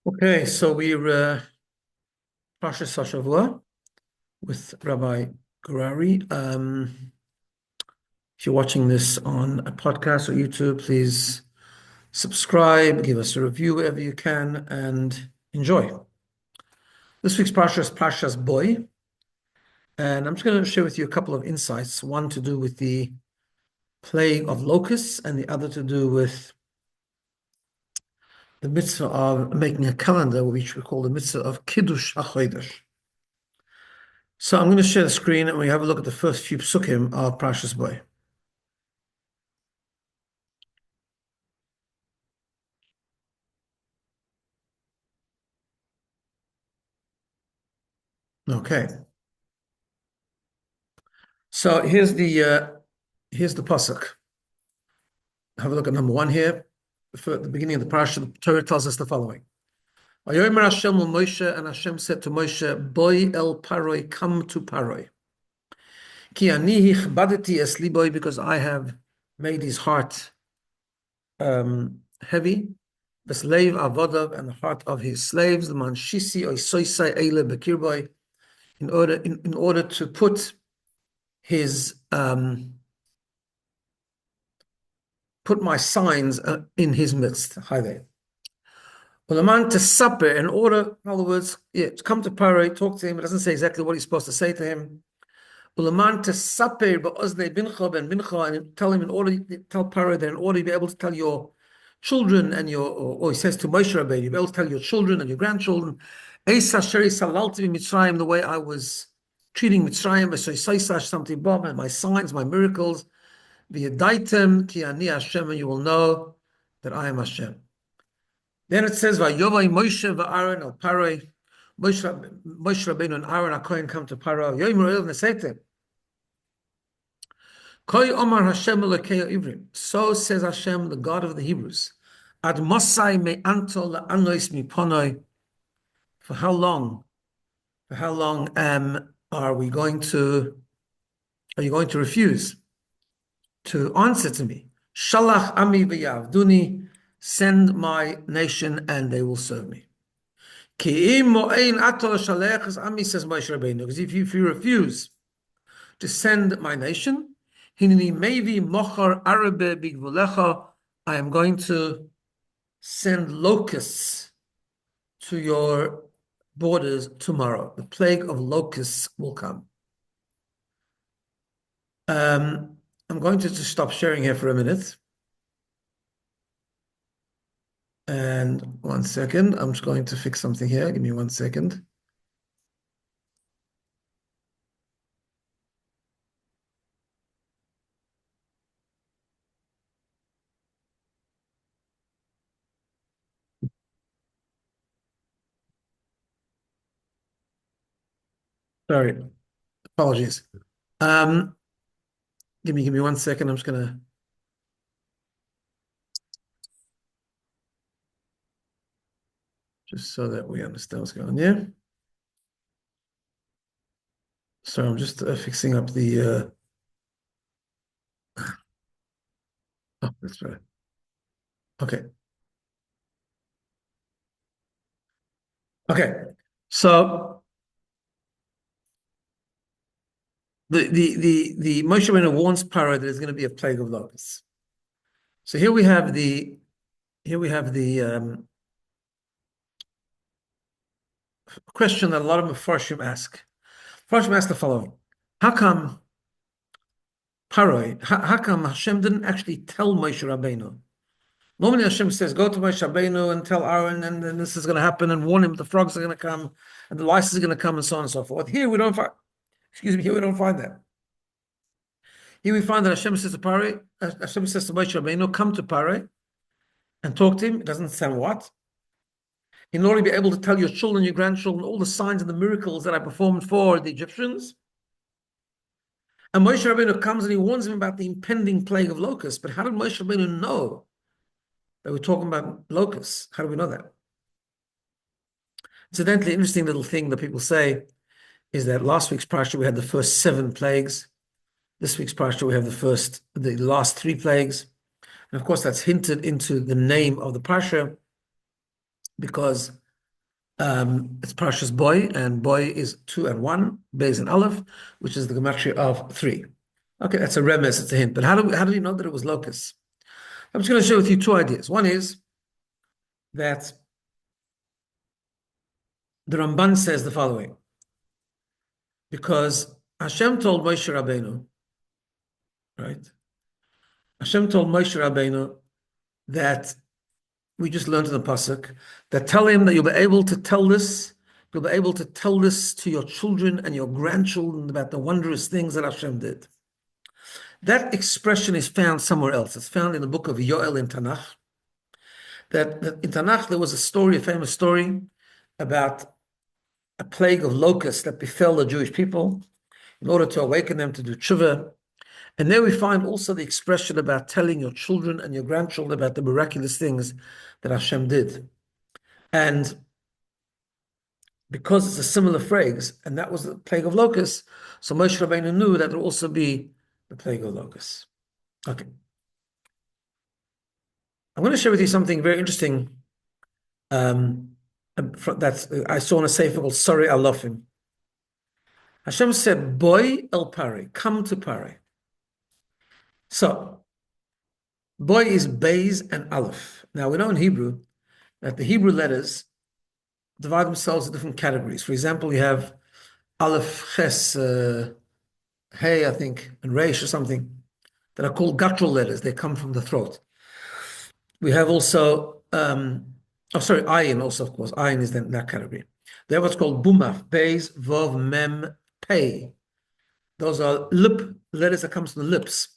Okay, so we're Parshas Hashavua with Rabbi Gurari. If you're watching this on a podcast or YouTube, please subscribe, give us a review wherever you can, and enjoy. This week's Parsha is Parshas Boy, and I'm just going to share with you a couple of insights. One to do with the plague of locusts, and the other to do with the mitzvah of making a calendar, which we call the mitzvah of Kiddush HaChodesh. So I'm going to share the screen and we have a look at the first few psukim of Parshas Boy. Okay. So here's the pasuk. Have a look at number one here. For the beginning of the parasha, the Torah tells us the following. Vayomer Hashem Moshe, and Hashem said to Moshe, Boy el Paroi, come to Paroi. Ki ani hichbadeti es liboy, because I have made his heart heavy. The slave avodav, and the heart of his slaves, the man shisi oy soisai eile bekirboy, in order to put his put my signs in his midst. Hi there. Well, the man to supper, in other words, to come to Paro, talk to him. It doesn't say exactly what he's supposed to say to him. Well, the man to supper, but ozne bincha ben bincha, and tell him tell Paro that in order to be able to tell your children and or he says to Moshe Rabeinu, you'll be able to tell your children and your grandchildren, Eisa sheri salalti Mitzrayim, the way I was treating Mitzrayim, something bomb, and my signs, my miracles, v'yadaitem ki ani Hashem, and you will know that I am Hashem. Then it says, Vayovai Moshe v'Aaron al Paroi, Moshe Rabeinu and Aaron HaKohen come to Paro. Yomer el nesete. Koi Omar Hashem Elokei Ivrim. So says Hashem, the God of the Hebrews. Ad Mosai me anto la'anois mi ponoi. For how long? For how long are you going to refuse to answer to me? Shalach ami v'yavduni. Send my nation and they will serve me. Ki im mo'ein ato l'shalech, ami says Moshe Rabeinu, because if you refuse to send my nation, hineni mevi mochar arabe bigvulecha, I am going to send locusts to your borders tomorrow. The plague of locusts will come. I'm going to just stop sharing here for a minute. And 1 second, I'm just going to fix something here. Give me 1 second. Sorry, apologies. Give me 1 second. I'm just gonna. Just so that we understand what's going on here. So I'm just fixing up the. Oh, that's right. Okay. Okay. So the Moshe Rabeinu warns Paro that there's going to be a plague of locusts. So here we have the question that a lot of Mefarshim ask. Mefarshim ask the following: how come Paro? How come Hashem didn't actually tell Moshe Rabeinu? Normally Hashem says, go to Moshe Rabeinu and tell Aaron, and then this is going to happen, and warn him the frogs are going to come, and the lice is going to come, and so on and so forth. Here we don't find, here we don't find that. Here we find that Hashem says to Paro, Hashem says to Moshe Rabeinu, come to Paro and talk to him. It doesn't say what. In order to be able to tell your children, your grandchildren, all the signs and the miracles that I performed for the Egyptians. And Moshe Rabeinu comes and he warns him about the impending plague of locusts. But how did Moshe Rabeinu know that we're talking about locusts? How do we know that? Incidentally, interesting little thing that people say is that last week's parsha we had the first 7 plagues. This week's parsha we have the last 3 plagues. And of course, that's hinted into the name of the parsha, because It's Parshas Boy, and Boy is 2 and 1, Beis and Aleph, which is the gematria of 3. Okay, that's a remez, it's a hint. But how do we know that it was locusts? I'm just going to share with you two ideas. One is that the Ramban says the following, because Hashem told Moshe Rabeinu, right? Hashem told Moshe Rabeinu that we just learned in the pasuk that tell him that you'll be able to tell this, you'll be able to tell this to your children and your grandchildren about the wondrous things that Hashem did. That expression is found somewhere else. It's found in the book of Yoel in Tanakh. That in Tanakh there was a story, a famous story about a plague of locusts that befell the Jewish people in order to awaken them to do tshuva. And there we find also the expression about telling your children and your grandchildren about the miraculous things that Hashem did. And because it's a similar phrase, and that was the plague of locusts, so Moshe Rabeinu knew that there would also be the plague of locusts. Okay. I'm going to share with you something very interesting that I saw in a sefer called Sorry Alofim. Hashem said, Boy el Pari, come to Pari. So, Boy is Beis and Aleph. Now, we know in Hebrew that the Hebrew letters divide themselves into different categories. For example, you have Aleph, Ches, Hey, I think, and Reish or something, that are called guttural letters. They come from the throat. We have also, Ayin also, of course. Ayin is in that category. They have what's called Bumaf, Beis, Vov, Mem, Pei. Those are lip letters that comes from the lips.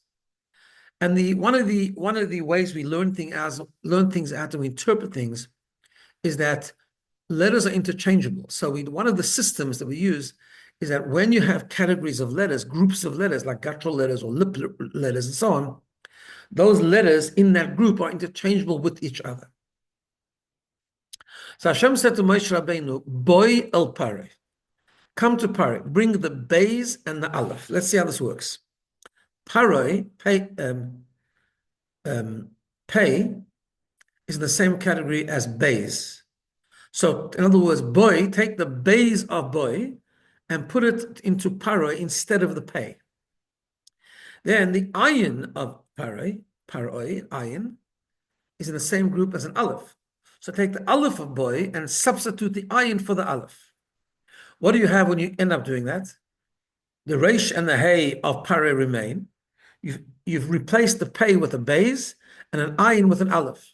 And one of the ways we learn things how to interpret things is that letters are interchangeable. So one of the systems that we use is that when you have categories of letters, groups of letters like guttural letters or lip letters and so on, those letters in that group are interchangeable with each other. So Hashem said to Moshe Rabeinu, Boy el Pare, come to Pare, bring the Beis and the Aleph. Let's see how this works. Pare, pay, is in the same category as Beis. So, in other words, Boy, take the Beis of Boy and put it into Pare instead of the Pei. Then the Ayin of Pare, Ayin, is in the same group as an Aleph. So take the Aleph of Boy and substitute the Ayin for the Aleph. What do you have when you end up doing that? The Reish and the Hey of Pare remain. You've replaced the Pei with a Beis and an Ayin with an Aleph.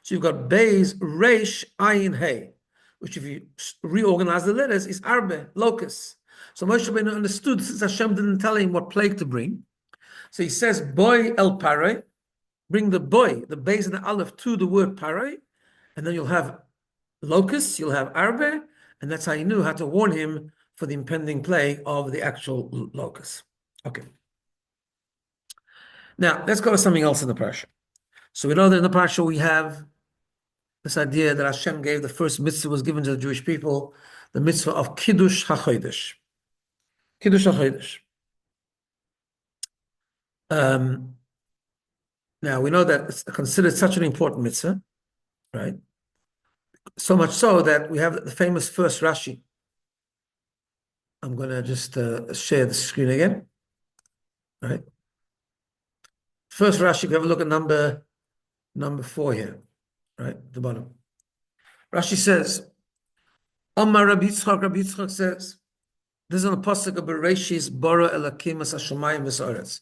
So you've got Beis, Reish, Ayin, Hey, which if you reorganize the letters is Arbe, locust. So Moshe Rabeinu understood since Hashem didn't tell him what plague to bring. So he says, Boy el Pare, bring the Boy, the Beis and the Aleph to the word Pare, and then you'll have locusts, you'll have Arbe, and that's how he knew how to warn him for the impending plague of the actual locusts. Okay. Now, let's go to something else in the parasha. So we know that in the parasha we have this idea that Hashem gave the first mitzvah was given to the Jewish people, the mitzvah of Kiddush HaChodesh. Kiddush HaChodesh. Now, we know that it's considered such an important mitzvah, right? So much so that we have the famous first Rashi. I'm going to just share the screen again, right? First Rashi, we have a look at number 4 here, right, at the bottom. Rashi says, Omar Rabbi Yitzchak says, this is on the pasuk of Bereshis bara Elakim as Hashemayim v'Sa'aretz.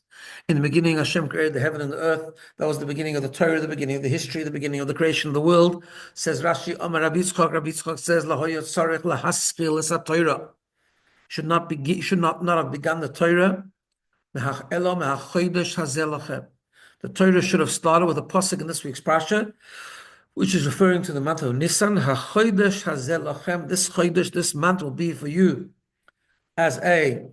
In the beginning, Hashem created the heaven and the earth. That was the beginning of the Torah, the beginning of the history, the beginning of the creation of the world. Says Rashi, Omar Rabbi Yitzchak says, Lahoyot Sarech lahaspil es haTorah. Should not have begun the Torah. The Torah should have started with a pasuk in this week's parasha, which is referring to the month of Nisan. This chodesh, this month will be for you as the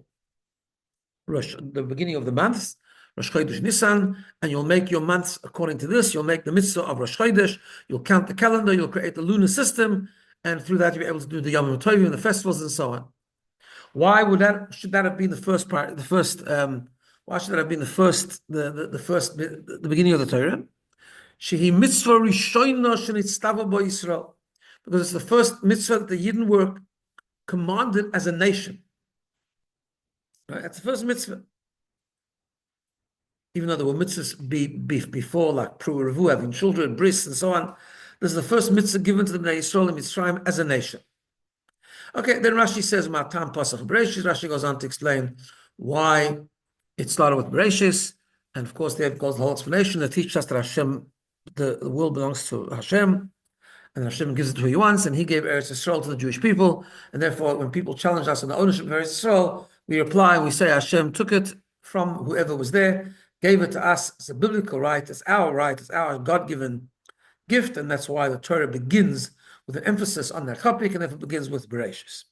beginning of the months, Rosh Chodesh Nisan, and you'll make your months according to this. You'll make the mitzvah of Rosh Chodesh. You'll count the calendar. You'll create the lunar system, and through that you'll be able to do the Yom Tovim and the festivals and so on. Why should that have been the first part? Why should that have been the beginning of the Torah? Shehi mitzvah rishoyna shenitztava bo Yisrael, because it's the first mitzvah that the Yidden were commanded as a nation. Right? That's the first mitzvah. Even though there were mitzvahs before, like Pru Revu, having children, bris, and so on. This is the first mitzvah given to the Bnei Yisrael and Mitzrayim as a nation. Okay, then Rashi says, Matam Pasach Bereshis. Rashi goes on to explain why it started with Bereshis. And of course, there goes the whole explanation that teaches us that Hashem, the world belongs to Hashem, and Hashem gives it to who he wants, and he gave Eretz Yisrael to the Jewish people. And therefore, when people challenge us on the ownership of Eretz Yisrael, we reply and we say Hashem took it from whoever was there, gave it to us. It's a biblical right, it's our God-given gift, and that's why the Torah begins with an emphasis on that topic, and therefore begins with Bereshis.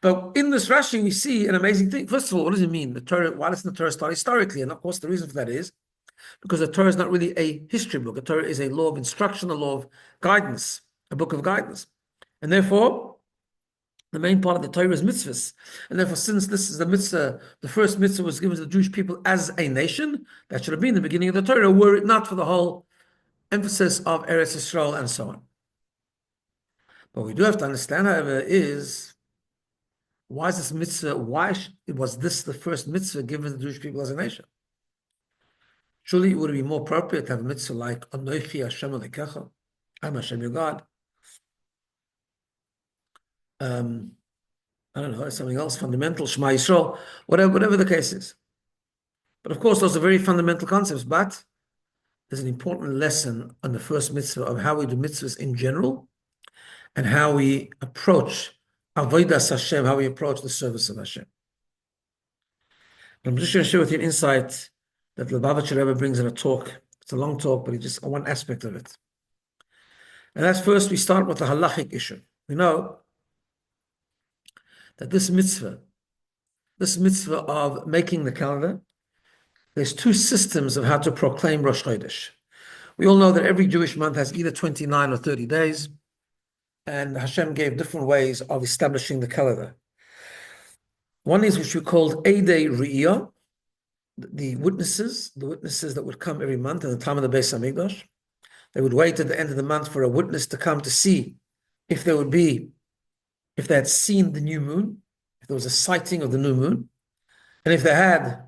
But in this Rashi, we see an amazing thing. First of all, what does it mean? The Torah, why doesn't the Torah start historically? And of course, the reason for that is because the Torah is not really a history book. The Torah is a law of instruction, a law of guidance, a book of guidance. And therefore, the main part of the Torah is mitzvahs. And therefore, since this is the mitzvah, the first mitzvah was given to the Jewish people as a nation, that should have been the beginning of the Torah, were it not for the whole emphasis of Eretz Yisrael and so on. What we do have to understand, however, is why is this mitzvah, was this the first mitzvah given to the Jewish people as a nation? Surely it would be more appropriate to have a mitzvah like Anochi Hashem Elokecha, I'm Hashem your God. I don't know, something else fundamental, Shema Yisrael, whatever the case is. But of course, those are very fundamental concepts, but there's an important lesson on the first mitzvah of how we do mitzvahs in general and how we approach Avodas Hashem, how we approach the service of Hashem. I'm just going to share with you an insight that the Lubavitcher Rebbe brings in a talk. It's a long talk, but it's just one aspect of it. And that's first, we start with the halachic issue. We know that this mitzvah of making the calendar, there's two systems of how to proclaim Rosh Chodesh. We all know that every Jewish month has either 29 or 30 days, and Hashem gave different ways of establishing the calendar. One is which we called Eidei Re'iyah, the witnesses that would come every month in the time of the Beis Hamikdash. They would wait at the end of the month for a witness to come to see if they had seen the new moon, if there was a sighting of the new moon. And if they had,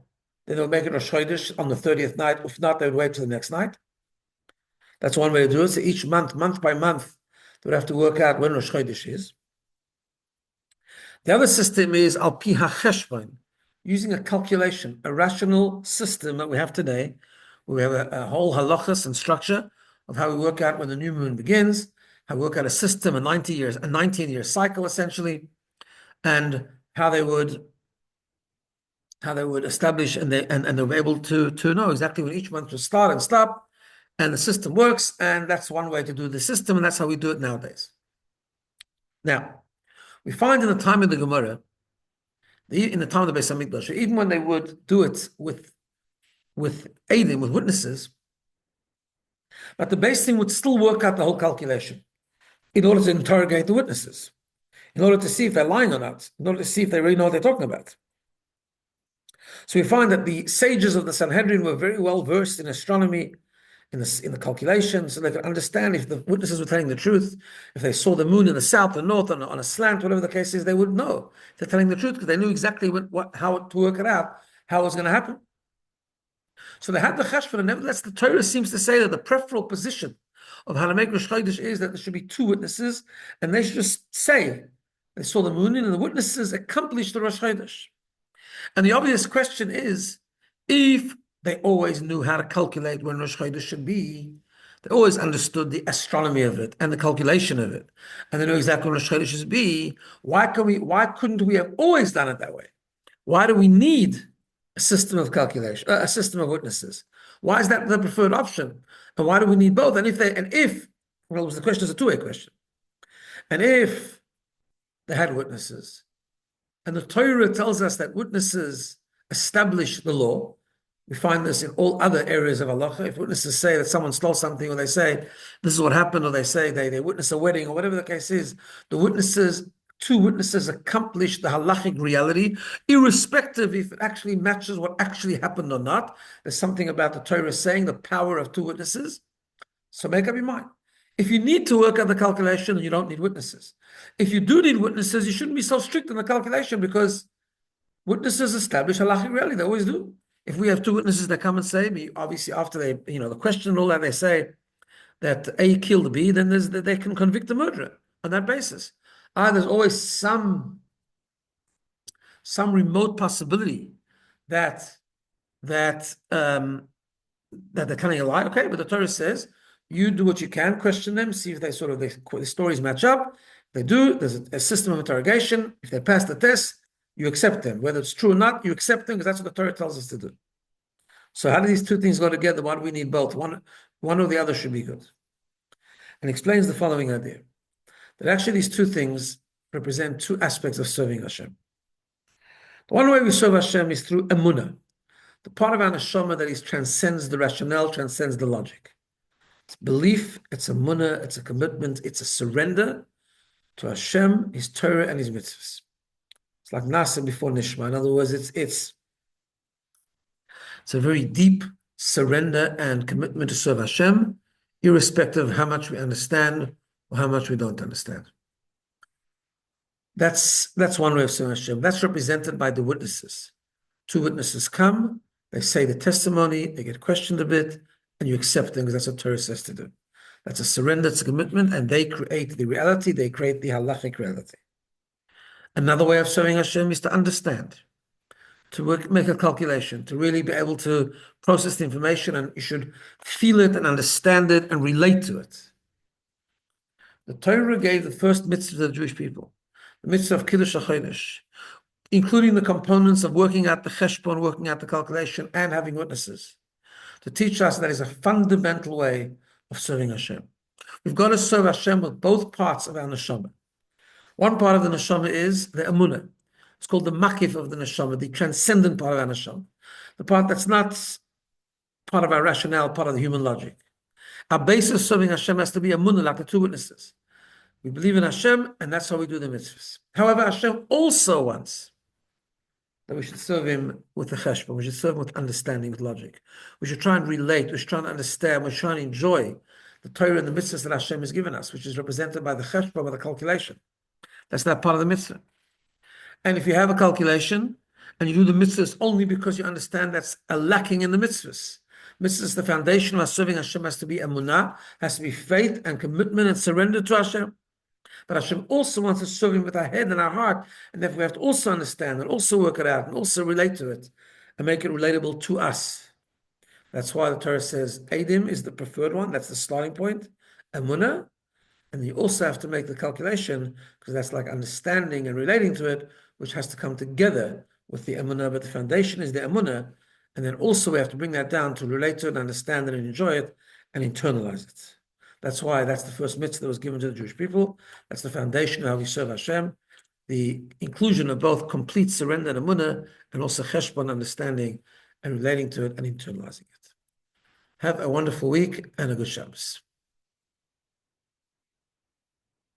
then they would make it Rosh Chodesh on the 30th night. If not, they would wait till the next night. That's one way to do it. So each month by month, they would have to work out when Rosh Chodesh is. The other system is Al Pi HaCheshbon, using a calculation, a rational system that we have today. We have a whole halachas and structure of how we work out when the new moon begins, how we work out a system, a 19-year cycle essentially, and how they would establish and they were able to know exactly when each month will start and stop, and the system works, and that's one way to do the system, and that's how we do it nowadays. Now, we find in the time of the Gemara, in the time of the Beis Hamikdash, even when they would do it with Eidim, with witnesses, but the Beis Din would still work out the whole calculation in order to interrogate the witnesses, in order to see if they're lying or not, in order to see if they really know what they're talking about. So we find that the sages of the Sanhedrin were very well versed in astronomy, in the calculation, so they could understand if the witnesses were telling the truth. If they saw the moon in the south or north on a slant, whatever the case is, they would know if they're telling the truth because they knew exactly how to work it out, how it was going to happen. So they had the cheshbon, and nevertheless, the Torah seems to say that the preferable position of how to make Rosh Chodesh is that there should be two witnesses, and they should just say they saw the moon, and the witnesses accomplished the Rosh Chodesh. And the obvious question is, if they always knew how to calculate when Rosh Chodesh should be, they always understood the astronomy of it and the calculation of it, and they know exactly when Rosh Chodesh should be, why couldn't we have always done it that way? Why do we need a system of calculation, a system of witnesses? Why is that the preferred option? And why do we need both? And if, well, the question is a two-way question. And if they had witnesses, and the Torah tells us that witnesses establish the law, we find this in all other areas of halacha. If witnesses say that someone stole something, or they say this is what happened, or they say they witness a wedding, or whatever the case is, two witnesses accomplish the halachic reality, irrespective if it actually matches what actually happened or not. There's something about the Torah saying the power of two witnesses. So make up your mind. If you need to work out the calculation, you don't need witnesses. If you do need witnesses, you shouldn't be so strict in the calculation because witnesses establish halachic reality. They always do. If we have two witnesses that come and say, obviously after they, the question and all that, they say that A killed B, then they can convict the murderer on that basis. There's always some remote possibility that they're telling a lie. Okay, but the Torah says you do what you can, question them, see if the stories match up. If they do, there's a system of interrogation. If they pass the test, you accept them. Whether it's true or not, you accept them because that's what the Torah tells us to do. So how do these two things go together? Why do we need both? One or the other should be good. And explains the following idea, that actually these two things represent two aspects of serving Hashem. The one way we serve Hashem is through emunah, the part of our neshama that transcends the rationale, transcends the logic. It's belief, it's emunah, it's a commitment, it's a surrender to Hashem, His Torah, and His mitzvahs. It's like nasa before nishma. In other words, it's a very deep surrender and commitment to serve Hashem, irrespective of how much we understand or how much we don't understand. That's one way of serving Hashem. That's represented by the witnesses. Two witnesses come, they say the testimony, they get questioned a bit, and you accept them because that's what Torah says to do. That's a surrender, it's a commitment, and they create the reality, they create the halachic reality. Another way of serving Hashem is to understand, to make a calculation, to really be able to process the information, and you should feel it and understand it and relate to it. The Torah gave the first mitzvah to the Jewish people, the mitzvah of Kiddush HaChodesh, including the components of working out the cheshbon, working out the calculation, and having witnesses, to teach us that is a fundamental way of serving Hashem. We've got to serve Hashem with both parts of our neshama. One part of the neshama is the emunah. It's called the makif of the neshama, the transcendent part of our neshama, the part that's not part of our rationale, part of the human logic. Our basis of serving Hashem has to be emunah, like the two witnesses. We believe in Hashem, and that's how we do the mitzvahs. However, Hashem also wants that we should serve Him with the cheshbon. We should serve Him with understanding, with logic. We should try and relate. We should try and understand. We should try and enjoy the Torah and the mitzvahs that Hashem has given us, which is represented by the cheshbon, by the calculation. That's not part of the mitzvah. And if you have a calculation and you do the mitzvahs only because you understand that's a lacking in the mitzvahs. Mitzvahs, the foundation of our serving Hashem has to be emunah, has to be faith and commitment and surrender to Hashem. But Hashem also wants to serve Him with our head and our heart, and therefore we have to also understand and also work it out and also relate to it and make it relatable to us. That's why the Torah says Eidim is the preferred one. That's the starting point, emunah, and you also have to make the calculation because that's like understanding and relating to it, which has to come together with the emunah. But the foundation is the emunah, and then also we have to bring that down to relate to it, understand it, and enjoy it, and internalize it. That's why that's the first mitzvah that was given to the Jewish people. That's the foundation of how we serve Hashem. The inclusion of both complete surrender and emunah, and also cheshbon, understanding and relating to it and internalizing it. Have a wonderful week and a good Shabbos.